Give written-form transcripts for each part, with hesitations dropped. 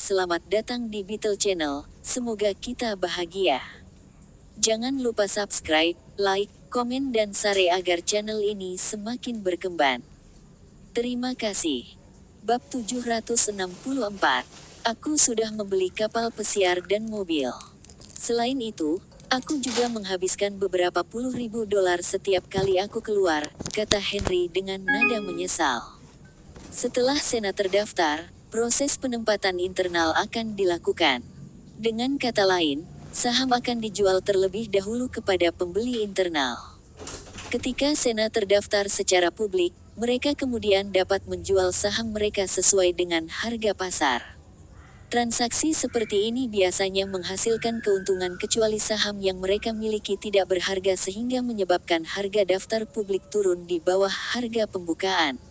selamat datang di Beetle Channel, semoga kita bahagia. Jangan lupa subscribe, like, komen dan share agar channel ini semakin berkembang. Terima kasih. Bab 764. Aku sudah membeli kapal pesiar dan mobil. Selain itu, aku juga menghabiskan beberapa puluh ribu dolar setiap kali aku keluar, kata Henry dengan nada menyesal. Setelah Sena terdaftar, proses penempatan internal akan dilakukan. Dengan kata lain, saham akan dijual terlebih dahulu kepada pembeli internal. Ketika Sena terdaftar secara publik, mereka kemudian dapat menjual saham mereka sesuai dengan harga pasar. Transaksi seperti ini biasanya menghasilkan keuntungan kecuali saham yang mereka miliki tidak berharga sehingga menyebabkan harga daftar publik turun di bawah harga pembukaan.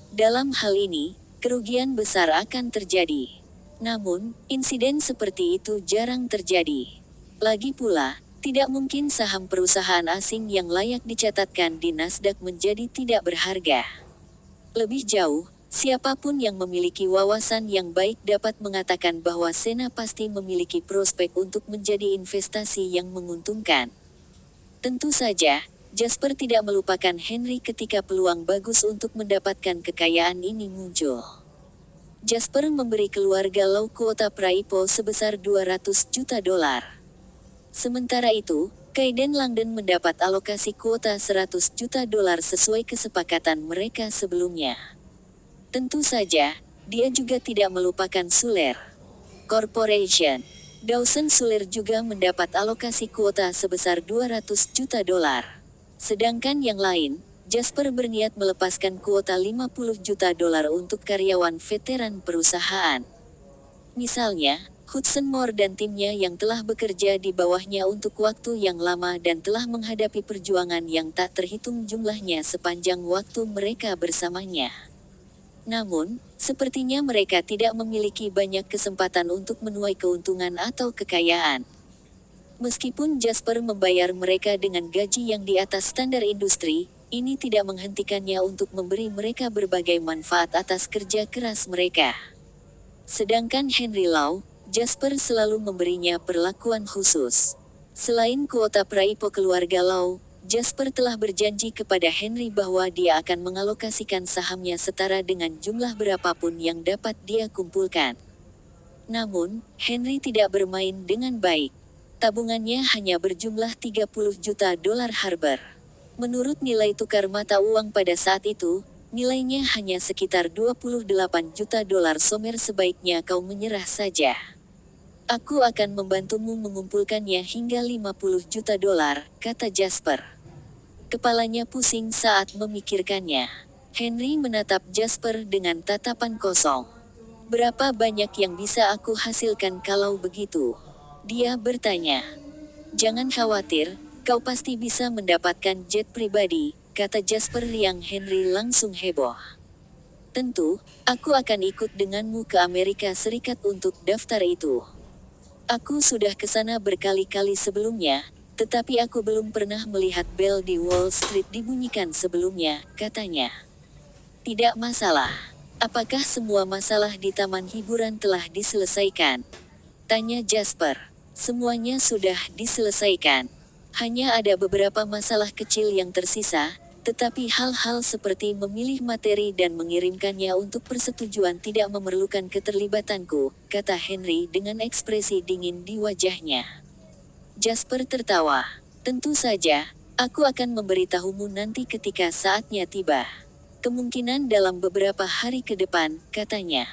Dalam hal ini, kerugian besar akan terjadi. Namun, insiden seperti itu jarang terjadi. Lagi pula, tidak mungkin saham perusahaan asing yang layak dicatatkan di Nasdaq menjadi tidak berharga. Lebih jauh, siapapun yang memiliki wawasan yang baik dapat mengatakan bahwa Sena pasti memiliki prospek untuk menjadi investasi yang menguntungkan. Tentu saja, Jasper tidak melupakan Henry ketika peluang bagus untuk mendapatkan kekayaan ini muncul. Jasper memberi keluarga Lau kuota Praipo sebesar 200 juta dolar. Sementara itu, Kaiden Langdon mendapat alokasi kuota 100 juta dolar sesuai kesepakatan mereka sebelumnya. Tentu saja, dia juga tidak melupakan Suler Corporation. Dawson Suler juga mendapat alokasi kuota sebesar 200 juta dolar. Sedangkan yang lain, Jasper berniat melepaskan kuota 50 juta dolar untuk karyawan veteran perusahaan. Misalnya, Hudson Moore dan timnya yang telah bekerja di bawahnya untuk waktu yang lama dan telah menghadapi perjuangan yang tak terhitung jumlahnya sepanjang waktu mereka bersamanya. Namun, sepertinya mereka tidak memiliki banyak kesempatan untuk menuai keuntungan atau kekayaan. Meskipun Jasper membayar mereka dengan gaji yang di atas standar industri, ini tidak menghentikannya untuk memberi mereka berbagai manfaat atas kerja keras mereka. Sedangkan Henry Lau, Jasper selalu memberinya perlakuan khusus. Selain kuota Praipo keluarga Lau, Jasper telah berjanji kepada Henry bahwa dia akan mengalokasikan sahamnya setara dengan jumlah berapapun yang dapat dia kumpulkan. Namun, Henry tidak bermain dengan baik. Tabungannya hanya berjumlah 30 juta dolar Harbor. Menurut nilai tukar mata uang pada saat itu, nilainya hanya sekitar 28 juta dolar Somer. Sebaiknya kau menyerah saja. Aku akan membantumu mengumpulkannya hingga 50 juta dolar, kata Jasper. Kepalanya pusing saat memikirkannya. Henry menatap Jasper dengan tatapan kosong. Berapa banyak yang bisa aku hasilkan kalau begitu? Dia bertanya. Jangan khawatir, kau pasti bisa mendapatkan jet pribadi, kata Jasper yang Henry langsung heboh. Tentu, aku akan ikut denganmu ke Amerika Serikat untuk daftar itu. Aku sudah ke sana berkali-kali sebelumnya, tetapi aku belum pernah melihat bel di Wall Street dibunyikan sebelumnya, katanya. Tidak masalah. Apakah semua masalah di taman hiburan telah diselesaikan? Tanya Jasper. Semuanya sudah diselesaikan. Hanya ada beberapa masalah kecil yang tersisa, tetapi hal-hal seperti memilih materi dan mengirimkannya untuk persetujuan tidak memerlukan keterlibatanku, kata Henry dengan ekspresi dingin di wajahnya. Jasper tertawa. Tentu saja, aku akan memberitahumu nanti ketika saatnya tiba. Kemungkinan dalam beberapa hari ke depan, katanya.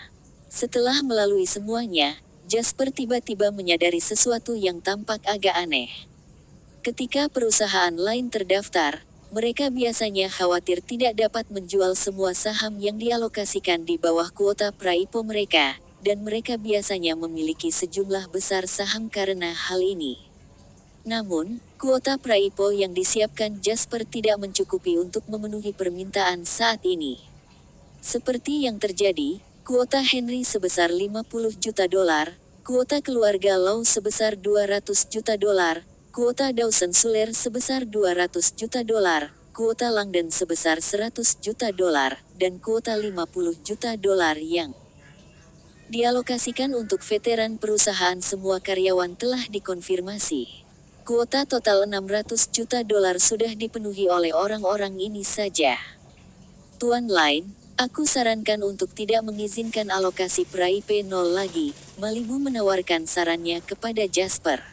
Setelah melalui semuanya, Jasper tiba-tiba menyadari sesuatu yang tampak agak aneh. Ketika perusahaan lain terdaftar, mereka biasanya khawatir tidak dapat menjual semua saham yang dialokasikan di bawah kuota Praipo mereka, dan mereka biasanya memiliki sejumlah besar saham karena hal ini. Namun, kuota Praipo yang disiapkan Jasper tidak mencukupi untuk memenuhi permintaan saat ini. Seperti yang terjadi, kuota Henry sebesar 50 juta dolar, kuota keluarga Lau sebesar 200 juta dolar, kuota Dawson Suler sebesar 200 juta dolar, kuota Langdon sebesar 100 juta dolar, dan kuota 50 juta dolar yang Dialokasikan untuk veteran perusahaan, semua karyawan telah dikonfirmasi. Kuota total 600 juta dolar sudah dipenuhi oleh orang-orang ini saja. Tuan Line, aku sarankan untuk tidak mengizinkan alokasi PRIP 0 lagi, Malibu menawarkan sarannya kepada Jasper.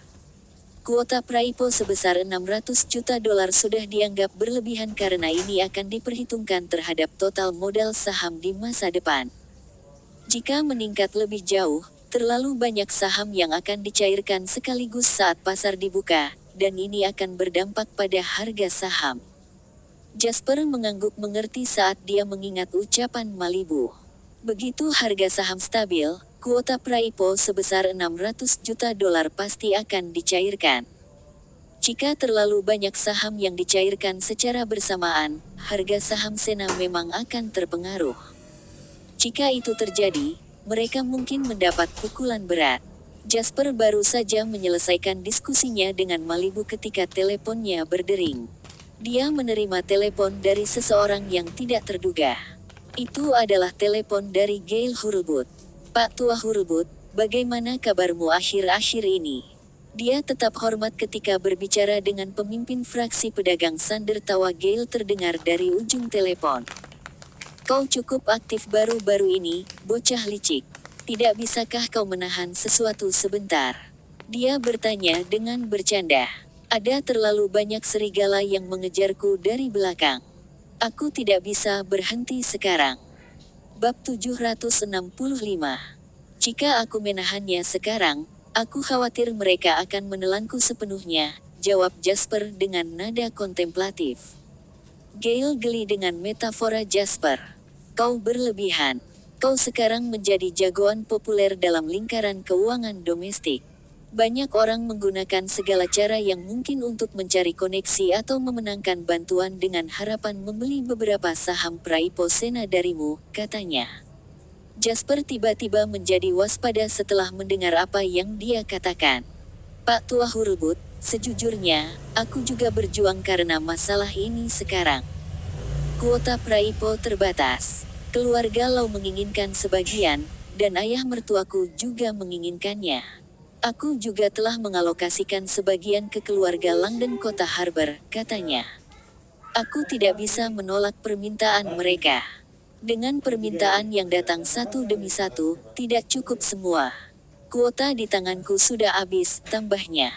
Kuota PRIPO sebesar 600 juta dolar sudah dianggap berlebihan karena ini akan diperhitungkan terhadap total modal saham di masa depan. Jika meningkat lebih jauh, terlalu banyak saham yang akan dicairkan sekaligus saat pasar dibuka, dan ini akan berdampak pada harga saham. Jasper mengangguk mengerti saat dia mengingat ucapan Malibu. Begitu harga saham stabil, kuota PRIPO sebesar 600 juta dolar pasti akan dicairkan. Jika terlalu banyak saham yang dicairkan secara bersamaan, harga saham Sena memang akan terpengaruh. Jika itu terjadi, mereka mungkin mendapat pukulan berat. Jasper baru saja menyelesaikan diskusinya dengan Malibu ketika teleponnya berdering. Dia menerima telepon dari seseorang yang tidak terduga. Itu adalah telepon dari Gail Hurlbut. Pak Tua Hurlbut, bagaimana kabarmu akhir-akhir ini? Dia tetap hormat ketika berbicara dengan pemimpin fraksi pedagang Sander. Tawa Gail terdengar dari ujung telepon. Kau cukup aktif baru-baru ini, bocah licik. Tidak bisakah kau menahan sesuatu sebentar? Dia bertanya dengan bercanda. Ada terlalu banyak serigala yang mengejarku dari belakang. Aku tidak bisa berhenti sekarang. Bab 765. Jika aku menahannya sekarang, aku khawatir mereka akan menelanku sepenuhnya, jawab Jasper dengan nada kontemplatif. Gail geli dengan metafora Jasper. Kau berlebihan. Kau sekarang menjadi jagoan populer dalam lingkaran keuangan domestik. Banyak orang menggunakan segala cara yang mungkin untuk mencari koneksi atau memenangkan bantuan dengan harapan membeli beberapa saham PRIPO Sena darimu, katanya. Jasper tiba-tiba menjadi waspada setelah mendengar apa yang dia katakan. Pak Tua Hurlbut, sejujurnya, aku juga berjuang karena masalah ini sekarang. Kuota PRIPO terbatas. Keluarga Lau menginginkan sebagian, dan ayah mertuaku juga menginginkannya. Aku juga telah mengalokasikan sebagian ke keluarga Langdon Kota Harbor, katanya. Aku tidak bisa menolak permintaan mereka. Dengan permintaan yang datang satu demi satu, tidak cukup semua. Kuota di tanganku sudah habis, tambahnya.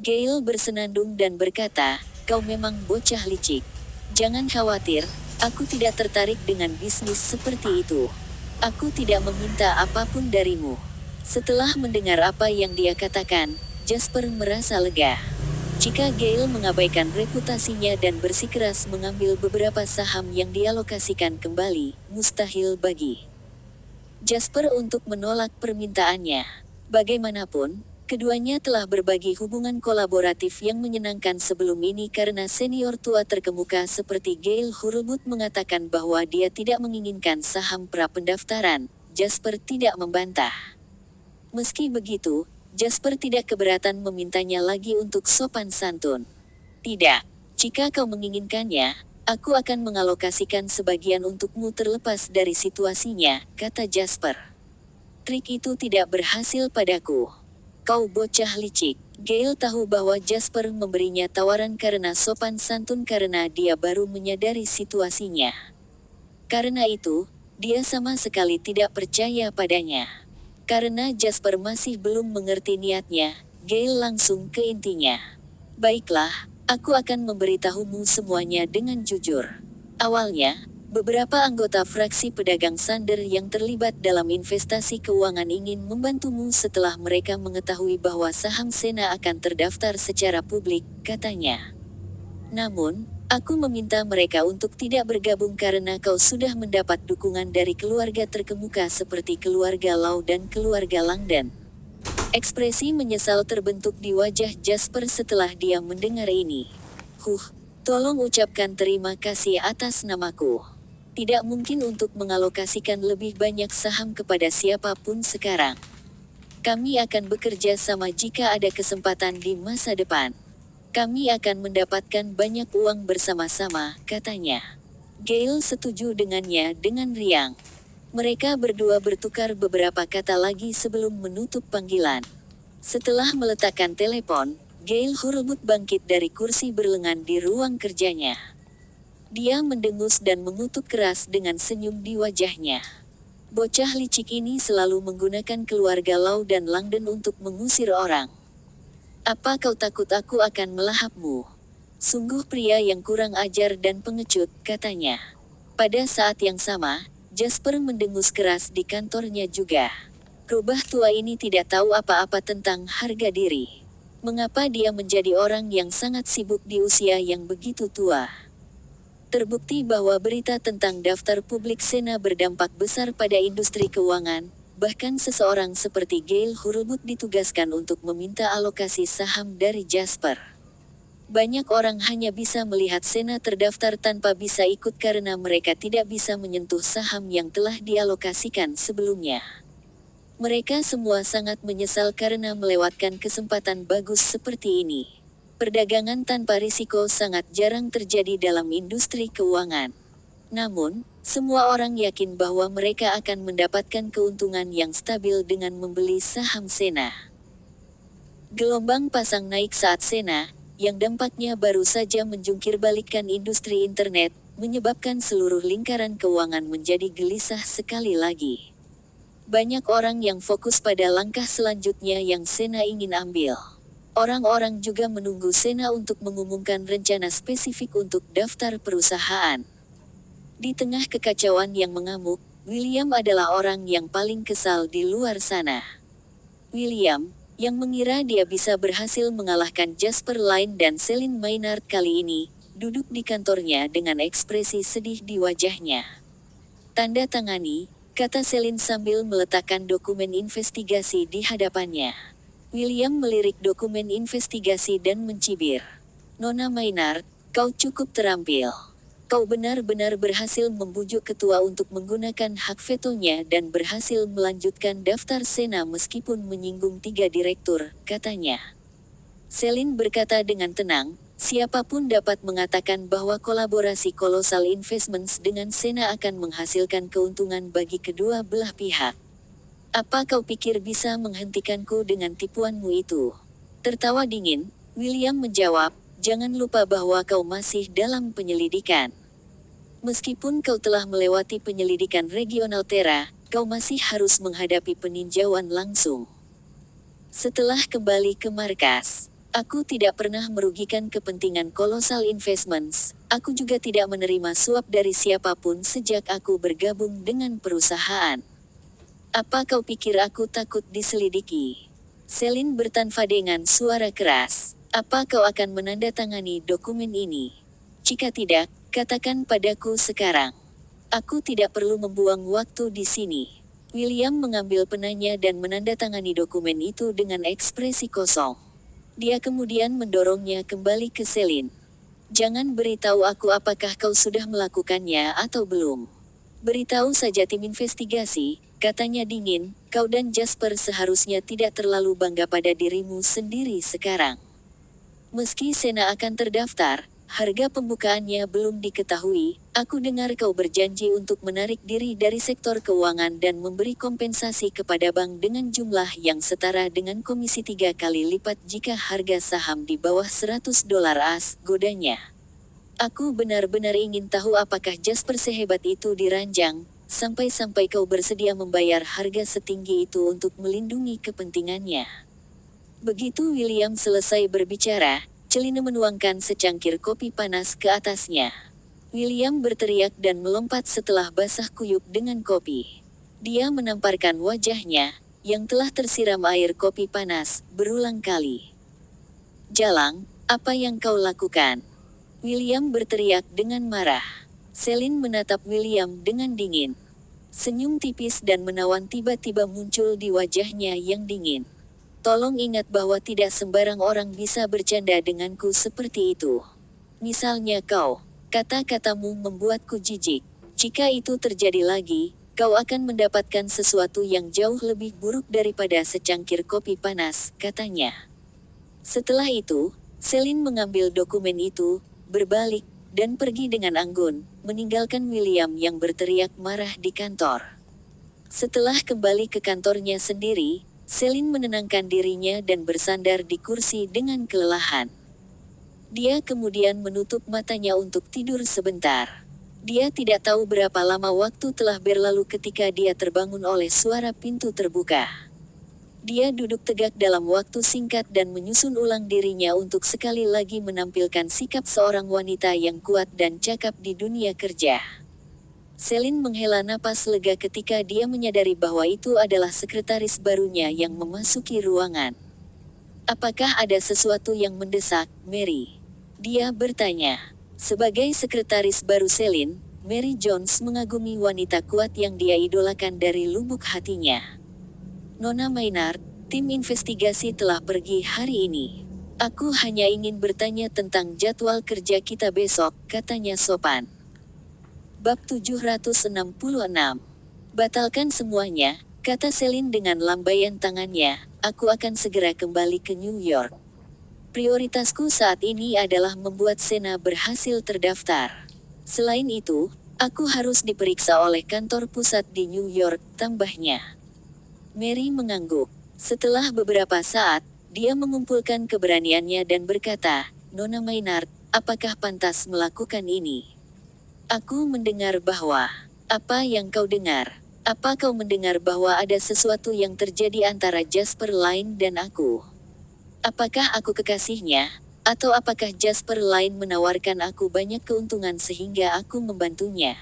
Gail bersenandung dan berkata, kau memang bocah licik. Jangan khawatir, aku tidak tertarik dengan bisnis seperti itu. Aku tidak meminta apapun darimu. Setelah mendengar apa yang dia katakan, Jasper merasa lega. Jika Gail mengabaikan reputasinya dan bersikeras mengambil beberapa saham yang dialokasikan kembali, mustahil bagi Jasper untuk menolak permintaannya. Bagaimanapun, keduanya telah berbagi hubungan kolaboratif yang menyenangkan sebelum ini karena senior tua terkemuka seperti Gail Hurlbut mengatakan bahwa dia tidak menginginkan saham pra-pendaftaran. Jasper tidak membantah. Meski begitu, Jasper tidak keberatan memintanya lagi untuk sopan santun. Tidak, jika kau menginginkannya, aku akan mengalokasikan sebagian untukmu terlepas dari situasinya, kata Jasper. Trik itu tidak berhasil padaku. Kau bocah licik. Gail tahu bahwa Jasper memberinya tawaran karena sopan santun karena dia baru menyadari situasinya. Karena itu, dia sama sekali tidak percaya padanya. Karena Jasper masih belum mengerti niatnya, Gail langsung ke intinya. Baiklah, aku akan memberitahumu semuanya dengan jujur. Awalnya, beberapa anggota fraksi pedagang Sander yang terlibat dalam investasi keuangan ingin membantumu setelah mereka mengetahui bahwa saham Sena akan terdaftar secara publik, katanya. Namun, aku meminta mereka untuk tidak bergabung karena kau sudah mendapat dukungan dari keluarga terkemuka seperti keluarga Lau dan keluarga Langdon. Ekspresi menyesal terbentuk di wajah Jasper setelah dia mendengar ini. Tolong ucapkan terima kasih atas namaku. Tidak mungkin untuk mengalokasikan lebih banyak saham kepada siapapun sekarang. Kami akan bekerja sama jika ada kesempatan di masa depan. Kami akan mendapatkan banyak uang bersama-sama, katanya. Gail setuju dengannya dengan riang. Mereka berdua bertukar beberapa kata lagi sebelum menutup panggilan. Setelah meletakkan telepon, Gail Hurlbut bangkit dari kursi berlengan di ruang kerjanya. Dia mendengus dan mengutuk keras dengan senyum di wajahnya. Bocah licik ini selalu menggunakan keluarga Lau dan Langdon untuk mengusir orang. Apa kau takut aku akan melahapmu? Sungguh pria yang kurang ajar dan pengecut, katanya. Pada saat yang sama, Jasper mendengus keras di kantornya juga. Rubah tua ini tidak tahu apa-apa tentang harga diri. Mengapa dia menjadi orang yang sangat sibuk di usia yang begitu tua? Terbukti bahwa berita tentang daftar publik Sena berdampak besar pada industri keuangan, bahkan seseorang seperti Gail Hurlbut ditugaskan untuk meminta alokasi saham dari Jasper. Banyak orang hanya bisa melihat Sena terdaftar tanpa bisa ikut karena mereka tidak bisa menyentuh saham yang telah dialokasikan sebelumnya. Mereka semua sangat menyesal karena melewatkan kesempatan bagus seperti ini. Perdagangan tanpa risiko sangat jarang terjadi dalam industri keuangan. Namun, semua orang yakin bahwa mereka akan mendapatkan keuntungan yang stabil dengan membeli saham Sena. Gelombang pasang naik saat Sena, yang dampaknya baru saja menjungkir balikkan industri internet, menyebabkan seluruh lingkaran keuangan menjadi gelisah sekali lagi. Banyak orang yang fokus pada langkah selanjutnya yang Sena ingin ambil. Orang-orang juga menunggu Sena untuk mengumumkan rencana spesifik untuk daftar perusahaan. Di tengah kekacauan yang mengamuk, William adalah orang yang paling kesal di luar sana. William, yang mengira dia bisa berhasil mengalahkan Jasper Lynne dan Celine Maynard kali ini, duduk di kantornya dengan ekspresi sedih di wajahnya. Tanda tangani, kata Celine sambil meletakkan dokumen investigasi di hadapannya. William melirik dokumen investigasi dan mencibir. Nona Maynard, kau cukup terampil. Kau benar-benar berhasil membujuk ketua untuk menggunakan hak vetonya dan berhasil melanjutkan daftar Sena meskipun menyinggung 3 direktur, katanya. Celine berkata dengan tenang, siapapun dapat mengatakan bahwa kolaborasi Colossal Investments dengan Sena akan menghasilkan keuntungan bagi kedua belah pihak. Apa kau pikir bisa menghentikanku dengan tipuanmu itu? Tertawa dingin, William menjawab, jangan lupa bahwa kau masih dalam penyelidikan. Meskipun kau telah melewati penyelidikan regional Terra, kau masih harus menghadapi peninjauan langsung. Setelah kembali ke markas, aku tidak pernah merugikan kepentingan Colossal Investments, aku juga tidak menerima suap dari siapapun sejak aku bergabung dengan perusahaan. Apa kau pikir aku takut diselidiki? Celine bertanfa dengan suara keras. Apa kau akan menandatangani dokumen ini? Jika tidak, katakan padaku sekarang. Aku tidak perlu membuang waktu di sini. William mengambil penanya dan menandatangani dokumen itu dengan ekspresi kosong. Dia kemudian mendorongnya kembali ke Celine. Jangan beritahu aku apakah kau sudah melakukannya atau belum. Beritahu saja tim investigasi, katanya dingin, kau dan Jasper seharusnya tidak terlalu bangga pada dirimu sendiri sekarang. Meski Sena akan terdaftar, harga pembukaannya belum diketahui, aku dengar kau berjanji untuk menarik diri dari sektor keuangan dan memberi kompensasi kepada bank dengan jumlah yang setara dengan komisi 3 kali lipat jika harga saham di bawah $100 as, godanya. Aku benar-benar ingin tahu apakah Jasper sehebat itu diranjang, sampai-sampai kau bersedia membayar harga setinggi itu untuk melindungi kepentingannya. Begitu William selesai berbicara, Celine menuangkan secangkir kopi panas ke atasnya. William berteriak dan melompat setelah basah kuyup dengan kopi. Dia menamparkan wajahnya, yang telah tersiram air kopi panas, berulang kali. Jalang, apa yang kau lakukan? William berteriak dengan marah. Celine menatap William dengan dingin. Senyum tipis dan menawan tiba-tiba muncul di wajahnya yang dingin. Tolong ingat bahwa tidak sembarang orang bisa bercanda denganku seperti itu. Misalnya kau, kata-katamu membuatku jijik. Jika itu terjadi lagi, kau akan mendapatkan sesuatu yang jauh lebih buruk daripada secangkir kopi panas, katanya. Setelah itu, Celine mengambil dokumen itu, berbalik, dan pergi dengan anggun, meninggalkan William yang berteriak marah di kantor. Setelah kembali ke kantornya sendiri, Celine menenangkan dirinya dan bersandar di kursi dengan kelelahan. Dia kemudian menutup matanya untuk tidur sebentar. Dia tidak tahu berapa lama waktu telah berlalu ketika dia terbangun oleh suara pintu terbuka. Dia duduk tegak dalam waktu singkat dan menyusun ulang dirinya untuk sekali lagi menampilkan sikap seorang wanita yang kuat dan cakap di dunia kerja. Celine menghela napas lega ketika dia menyadari bahwa itu adalah sekretaris barunya yang memasuki ruangan. "Apakah ada sesuatu yang mendesak, Mary?" Dia bertanya. Sebagai sekretaris baru Celine, Mary Jones mengagumi wanita kuat yang dia idolakan dari lubuk hatinya. "Nona Maynard, tim investigasi telah pergi hari ini. Aku hanya ingin bertanya tentang jadwal kerja kita besok," katanya sopan. Bab 766. "Batalkan semuanya," kata Celine dengan lambaian tangannya. "Aku akan segera kembali ke New York. Prioritasku saat ini adalah membuat Sena berhasil terdaftar. Selain itu, aku harus diperiksa oleh kantor pusat di New York," tambahnya. Mary mengangguk. Setelah beberapa saat, dia mengumpulkan keberaniannya dan berkata, "Nona Maynard, apakah pantas melakukan ini? Aku mendengar bahwa..." "Apa yang kau dengar? Apa kau mendengar bahwa ada sesuatu yang terjadi antara Jasper Lane dan aku? Apakah aku kekasihnya? Atau apakah Jasper Lane menawarkan aku banyak keuntungan sehingga aku membantunya?"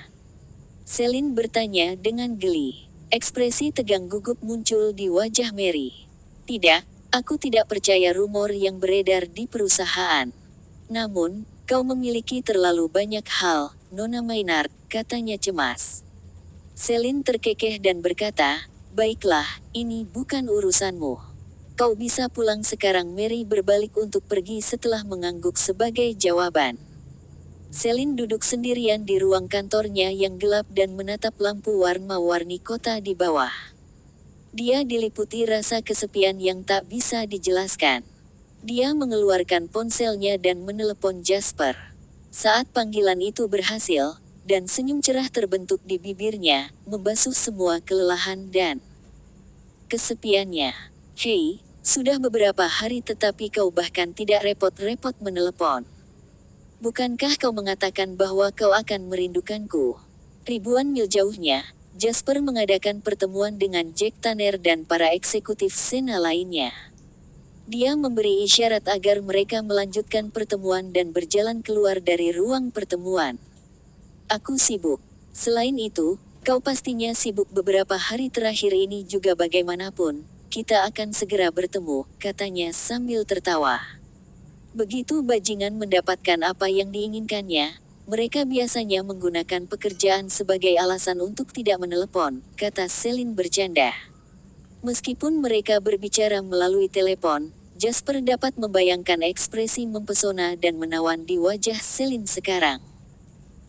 Celine bertanya dengan geli. Ekspresi tegang gugup muncul di wajah Mary. "Tidak, aku tidak percaya rumor yang beredar di perusahaan. Namun, kau memiliki terlalu banyak hal, Nona Maynard," katanya cemas. Celine terkekeh dan berkata, "Baiklah, ini bukan urusanmu. Kau bisa pulang sekarang." Mary berbalik untuk pergi setelah mengangguk sebagai jawaban. Celine duduk sendirian di ruang kantornya yang gelap dan menatap lampu warna-warni kota di bawah. Dia diliputi rasa kesepian yang tak bisa dijelaskan. Dia mengeluarkan ponselnya dan menelepon Jasper. Saat panggilan itu berhasil, dan senyum cerah terbentuk di bibirnya, membasuh semua kelelahan dan kesepiannya. "Hei, sudah beberapa hari tetapi kau bahkan tidak repot-repot menelepon. Bukankah kau mengatakan bahwa kau akan merindukanku?" Ribuan mil jauhnya, Jasper mengadakan pertemuan dengan Jack Tanner dan para eksekutif Sena lainnya. Dia memberi isyarat agar mereka melanjutkan pertemuan dan berjalan keluar dari ruang pertemuan. "Aku sibuk. Selain itu, kau pastinya sibuk beberapa hari terakhir ini juga. Bagaimanapun, kita akan segera bertemu," katanya sambil tertawa. Begitu bajingan mendapatkan apa yang diinginkannya, mereka biasanya menggunakan pekerjaan sebagai alasan untuk tidak menelepon, kata Celine bercanda. Meskipun mereka berbicara melalui telepon, Jasper dapat membayangkan ekspresi mempesona dan menawan di wajah Celine sekarang.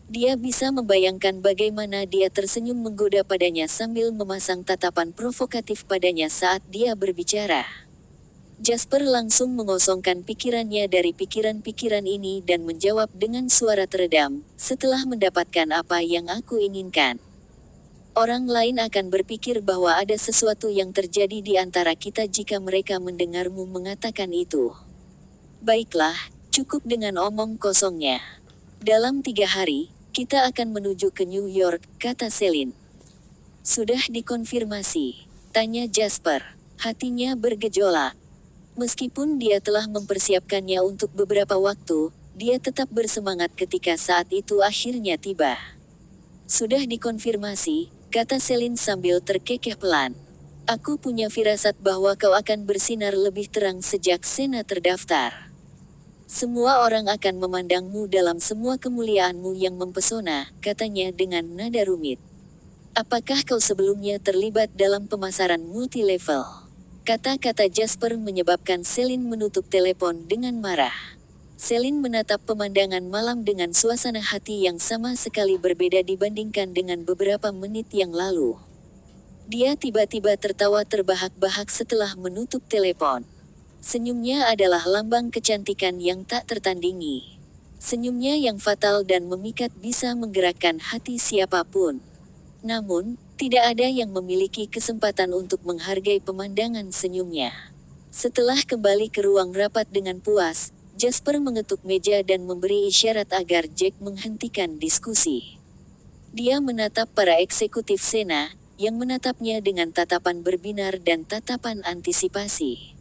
Dia bisa membayangkan bagaimana dia tersenyum menggoda padanya sambil memasang tatapan provokatif padanya saat dia berbicara. Jasper langsung mengosongkan pikirannya dari pikiran-pikiran ini dan menjawab dengan suara teredam, "Setelah mendapatkan apa yang aku inginkan, orang lain akan berpikir bahwa ada sesuatu yang terjadi di antara kita jika mereka mendengarmu mengatakan itu. Baiklah, cukup dengan omong kosongnya. Dalam 3 hari, kita akan menuju ke New York," kata Celine. "Sudah dikonfirmasi?" tanya Jasper. Hatinya bergejolak. Meskipun dia telah mempersiapkannya untuk beberapa waktu, dia tetap bersemangat ketika saat itu akhirnya tiba. "Sudah dikonfirmasi," kata Celine sambil terkekeh pelan. "Aku punya firasat bahwa kau akan bersinar lebih terang sejak Sena terdaftar. Semua orang akan memandangmu dalam semua kemuliaanmu yang mempesona," katanya dengan nada rumit. "Apakah kau sebelumnya terlibat dalam pemasaran multi-level?" Kata-kata Jasper menyebabkan Celine menutup telepon dengan marah. Celine menatap pemandangan malam dengan suasana hati yang sama sekali berbeda dibandingkan dengan beberapa menit yang lalu. Dia tiba-tiba tertawa terbahak-bahak setelah menutup telepon. Senyumnya adalah lambang kecantikan yang tak tertandingi. Senyumnya yang fatal dan memikat bisa menggerakkan hati siapapun. Namun, Tidak ada yang memiliki kesempatan untuk menghargai pemandangan senyumnya. Setelah kembali ke ruang rapat dengan puas, Jasper mengetuk meja dan memberi isyarat agar Jack menghentikan diskusi. Dia menatap para eksekutif Sena, yang menatapnya dengan tatapan berbinar dan tatapan antisipasi.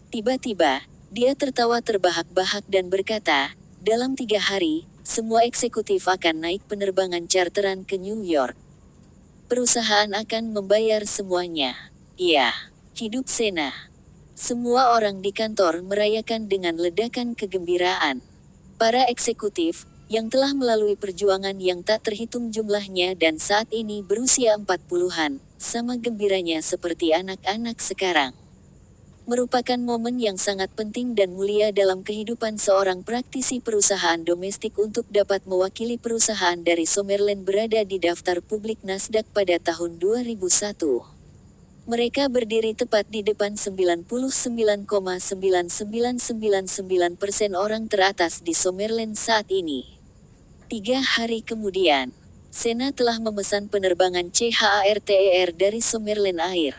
Tiba-tiba, dia tertawa terbahak-bahak dan berkata, "Dalam 3 hari, semua eksekutif akan naik penerbangan charteran ke New York. Perusahaan akan membayar semuanya." Iya, hidup Sena. Semua orang di kantor merayakan dengan ledakan kegembiraan. Para eksekutif, yang telah melalui perjuangan yang tak terhitung jumlahnya dan saat ini berusia 40-an, sama gembiranya seperti anak-anak sekarang. Merupakan momen yang sangat penting dan mulia dalam kehidupan seorang praktisi perusahaan domestik untuk dapat mewakili perusahaan dari Summerlin berada di daftar publik Nasdaq pada tahun 2001. Mereka berdiri tepat di depan 99,99999% orang teratas di Summerlin saat ini. 3 hari kemudian, Sena telah memesan penerbangan CHARTER dari Summerlin Air.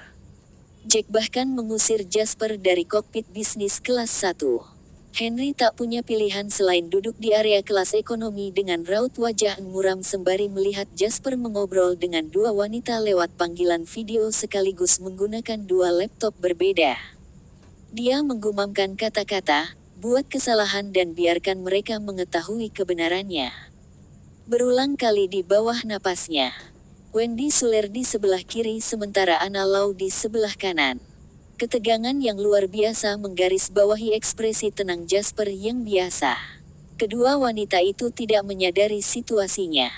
Jack bahkan mengusir Jasper dari kokpit bisnis kelas 1. Henry tak punya pilihan selain duduk di area kelas ekonomi dengan raut wajah muram sembari melihat Jasper mengobrol dengan 2 wanita lewat panggilan video sekaligus menggunakan 2 laptop berbeda. Dia menggumamkan kata-kata, "Buat kesalahan dan biarkan mereka mengetahui kebenarannya." Berulang kali di bawah napasnya. Wendy Suler di sebelah kiri sementara Anna Lau di sebelah kanan. Ketegangan yang luar biasa menggarisbawahi ekspresi tenang Jasper yang biasa. Kedua wanita itu tidak menyadari situasinya.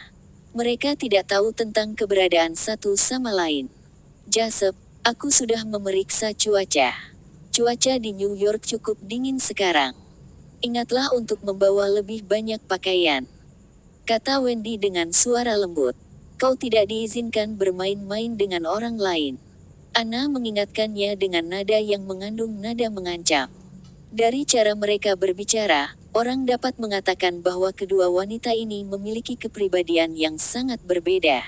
Mereka tidak tahu tentang keberadaan satu sama lain. "Jasper, aku sudah memeriksa cuaca. Cuaca di New York cukup dingin sekarang. Ingatlah untuk membawa lebih banyak pakaian," kata Wendy dengan suara lembut. "Kau tidak diizinkan bermain-main dengan orang lain." Anna mengingatkannya dengan nada yang mengandung nada mengancam. Dari cara mereka berbicara, orang dapat mengatakan bahwa kedua wanita ini memiliki kepribadian yang sangat berbeda.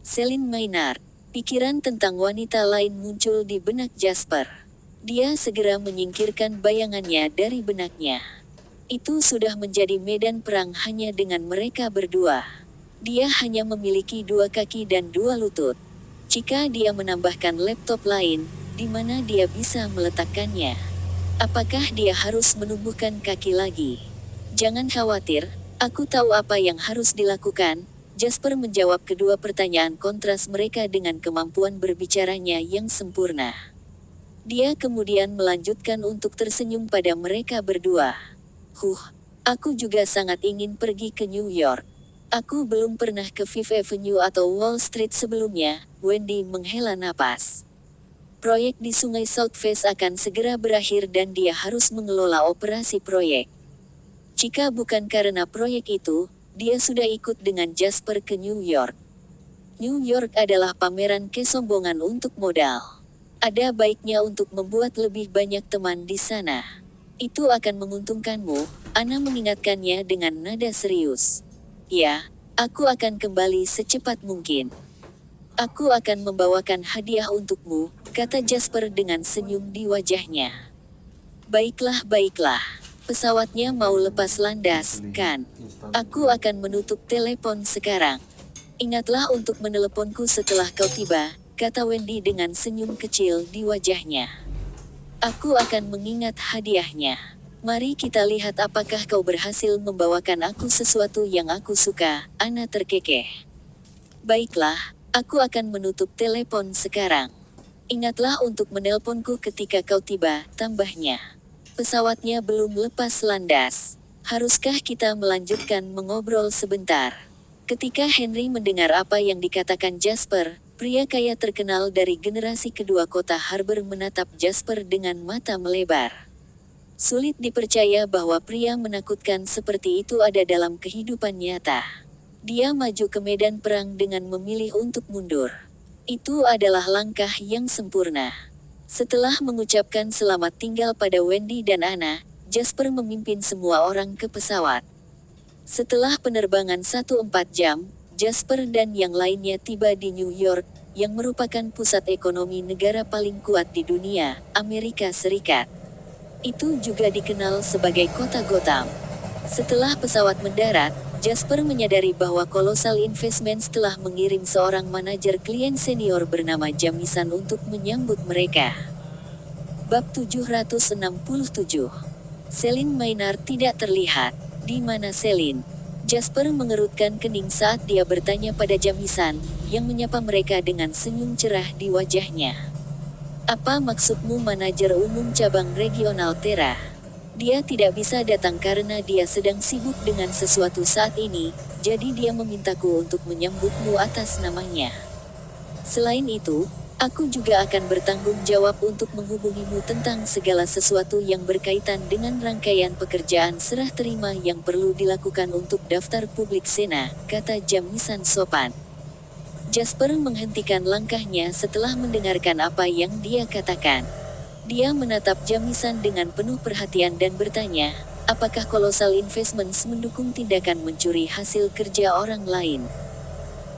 Celine Maynard. Pikiran tentang wanita lain muncul di benak Jasper. Dia segera menyingkirkan bayangannya dari benaknya. Itu sudah menjadi medan perang hanya dengan mereka berdua. Dia hanya memiliki 2 kaki dan 2 lutut. Jika dia menambahkan laptop lain, di mana dia bisa meletakkannya? Apakah dia harus menumbuhkan kaki lagi? "Jangan khawatir, aku tahu apa yang harus dilakukan," Jasper menjawab kedua pertanyaan kontras mereka dengan kemampuan berbicaranya yang sempurna. Dia kemudian melanjutkan untuk tersenyum pada mereka berdua. Aku juga sangat ingin pergi ke New York. Aku belum pernah ke Fifth Avenue atau Wall Street sebelumnya." Wendy menghela napas. Proyek di Sungai South Face akan segera berakhir dan dia harus mengelola operasi proyek. Jika bukan karena proyek itu, dia sudah ikut dengan Jasper ke New York. New York adalah pameran kesombongan untuk modal. Ada baiknya untuk membuat lebih banyak teman di sana. Itu akan menguntungkanmu, Anna mengingatkannya dengan nada serius. "Ya, aku akan kembali secepat mungkin. Aku akan membawakan hadiah untukmu," kata Jasper dengan senyum di wajahnya. Baiklah, pesawatnya mau lepas landas, kan? Aku akan menutup telepon sekarang. Ingatlah untuk meneleponku setelah kau tiba, kata Wendy dengan senyum kecil di wajahnya. Aku akan mengingat hadiahnya. Mari kita lihat apakah kau berhasil membawakan aku sesuatu yang aku suka, Anna terkekeh. Baiklah, aku akan menutup telepon sekarang. Ingatlah untuk menelponku ketika kau tiba, tambahnya. Pesawatnya belum lepas landas. Haruskah kita melanjutkan mengobrol sebentar? Ketika Henry mendengar apa yang dikatakan Jasper, pria kaya terkenal dari generasi kedua kota Harbor menatap Jasper dengan mata melebar. Sulit dipercaya bahwa pria menakutkan seperti itu ada dalam kehidupan nyata. Dia maju ke medan perang dengan memilih untuk mundur. Itu adalah langkah yang sempurna. Setelah mengucapkan selamat tinggal pada Wendy dan Anna, Jasper memimpin semua orang ke pesawat. Setelah penerbangan 1-4 jam, Jasper dan yang lainnya tiba di New York, yang merupakan pusat ekonomi negara paling kuat di dunia, Amerika Serikat. Itu juga dikenal sebagai kota Gotham. Setelah pesawat mendarat, Jasper menyadari bahwa Colossal Investments telah mengirim seorang manajer klien senior bernama Jamison untuk menyambut mereka. Bab 767. Celine Maynard tidak terlihat. Di mana Celine? Jasper mengerutkan kening saat dia bertanya pada Jamison, yang menyapa mereka dengan senyum cerah di wajahnya. Apa maksudmu manajer umum cabang regional Terra? Dia tidak bisa datang karena dia sedang sibuk dengan sesuatu saat ini, jadi dia memintaku untuk menyambutmu atas namanya. Selain itu, aku juga akan bertanggung jawab untuk menghubungimu tentang segala sesuatu yang berkaitan dengan rangkaian pekerjaan serah terima yang perlu dilakukan untuk daftar publik Sena, kata Jamison sopan. Jasper menghentikan langkahnya setelah mendengarkan apa yang dia katakan. Dia menatap Jamison dengan penuh perhatian dan bertanya, apakah Colossal Investments mendukung tindakan mencuri hasil kerja orang lain?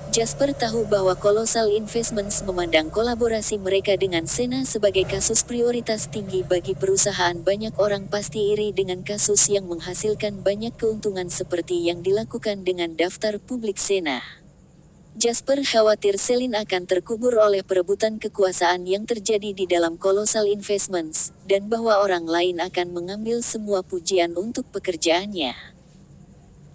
Jasper tahu bahwa Colossal Investments memandang kolaborasi mereka dengan Sena sebagai kasus prioritas tinggi bagi perusahaan. Banyak orang pasti iri dengan kasus yang menghasilkan banyak keuntungan seperti yang dilakukan dengan daftar publik Sena. Jasper khawatir Celine akan terkubur oleh perebutan kekuasaan yang terjadi di dalam Colossal Investments, dan bahwa orang lain akan mengambil semua pujian untuk pekerjaannya.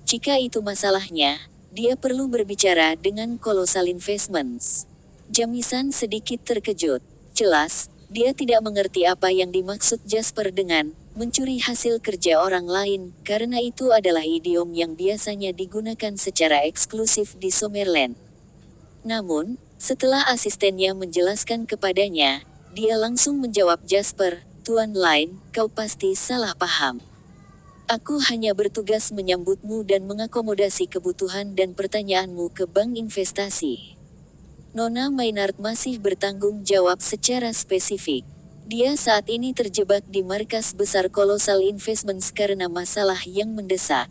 Jika itu masalahnya, dia perlu berbicara dengan Colossal Investments. Jamison sedikit terkejut. Jelas, dia tidak mengerti apa yang dimaksud Jasper dengan mencuri hasil kerja orang lain, karena itu adalah idiom yang biasanya digunakan secara eksklusif di Summerland. Namun, setelah asistennya menjelaskan kepadanya, dia langsung menjawab Jasper, Tuan Lane, kau pasti salah paham. Aku hanya bertugas menyambutmu dan mengakomodasi kebutuhan dan pertanyaanmu ke bank investasi. Nona Maynard masih bertanggung jawab secara spesifik. Dia saat ini terjebak di markas besar Colossal Investments karena masalah yang mendesak.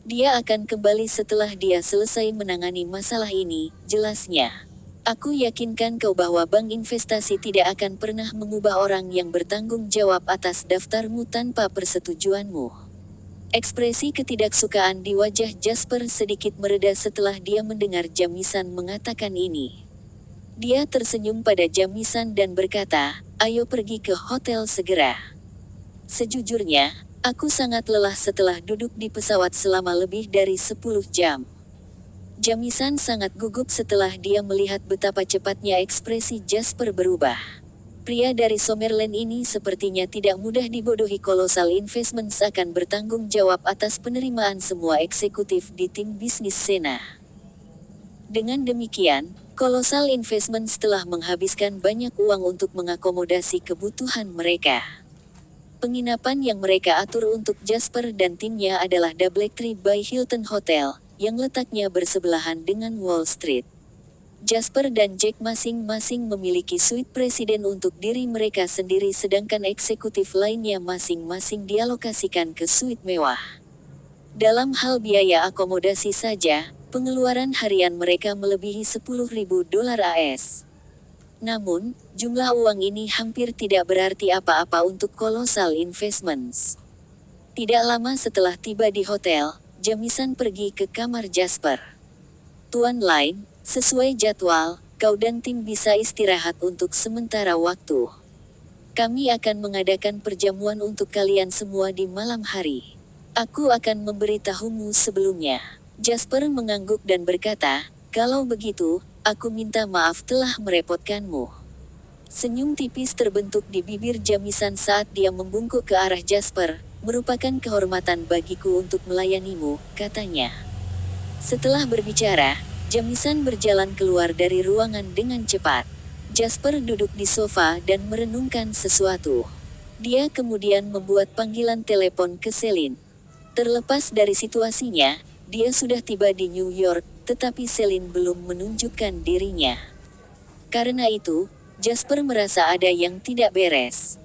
Dia akan kembali setelah dia selesai menangani masalah ini, jelasnya. Aku yakinkan kau bahwa bank investasi tidak akan pernah mengubah orang yang bertanggung jawab atas daftarmu tanpa persetujuanmu. Ekspresi ketidaksukaan di wajah Jasper sedikit mereda setelah dia mendengar Jamison mengatakan ini. Dia tersenyum pada Jamison dan berkata, ayo pergi ke hotel segera. Sejujurnya, aku sangat lelah setelah duduk di pesawat selama lebih dari 10 jam. Jamison sangat gugup setelah dia melihat betapa cepatnya ekspresi Jasper berubah. Pria dari Summerland ini sepertinya tidak mudah dibodohi. Colossal Investments akan bertanggung jawab atas penerimaan semua eksekutif di tim bisnis Sena. Dengan demikian, Colossal Investments telah menghabiskan banyak uang untuk mengakomodasi kebutuhan mereka. Penginapan yang mereka atur untuk Jasper dan timnya adalah Doubletree by Hilton Hotel, yang letaknya bersebelahan dengan Wall Street. Jasper dan Jack masing-masing memiliki suite presiden untuk diri mereka sendiri sedangkan eksekutif lainnya masing-masing dialokasikan ke suite mewah. Dalam hal biaya akomodasi saja, pengeluaran harian mereka melebihi $10.000 AS. Namun, jumlah uang ini hampir tidak berarti apa-apa untuk Colossal Investments. Tidak lama setelah tiba di hotel, Jamison pergi ke kamar Jasper. Tuan Lane, sesuai jadwal, kau dan tim bisa istirahat untuk sementara waktu. Kami akan mengadakan perjamuan untuk kalian semua di malam hari. Aku akan memberitahumu sebelumnya. Jasper mengangguk dan berkata, kalau begitu, aku minta maaf telah merepotkanmu. Senyum tipis terbentuk di bibir Jamison saat dia membungkuk ke arah Jasper, merupakan kehormatan bagiku untuk melayanimu, katanya. Setelah berbicara, Jamison berjalan keluar dari ruangan dengan cepat. Jasper duduk di sofa dan merenungkan sesuatu. Dia kemudian membuat panggilan telepon ke Celine. Terlepas dari situasinya, dia sudah tiba di New York, tetapi Celine belum menunjukkan dirinya. Karena itu, Jasper merasa ada yang tidak beres.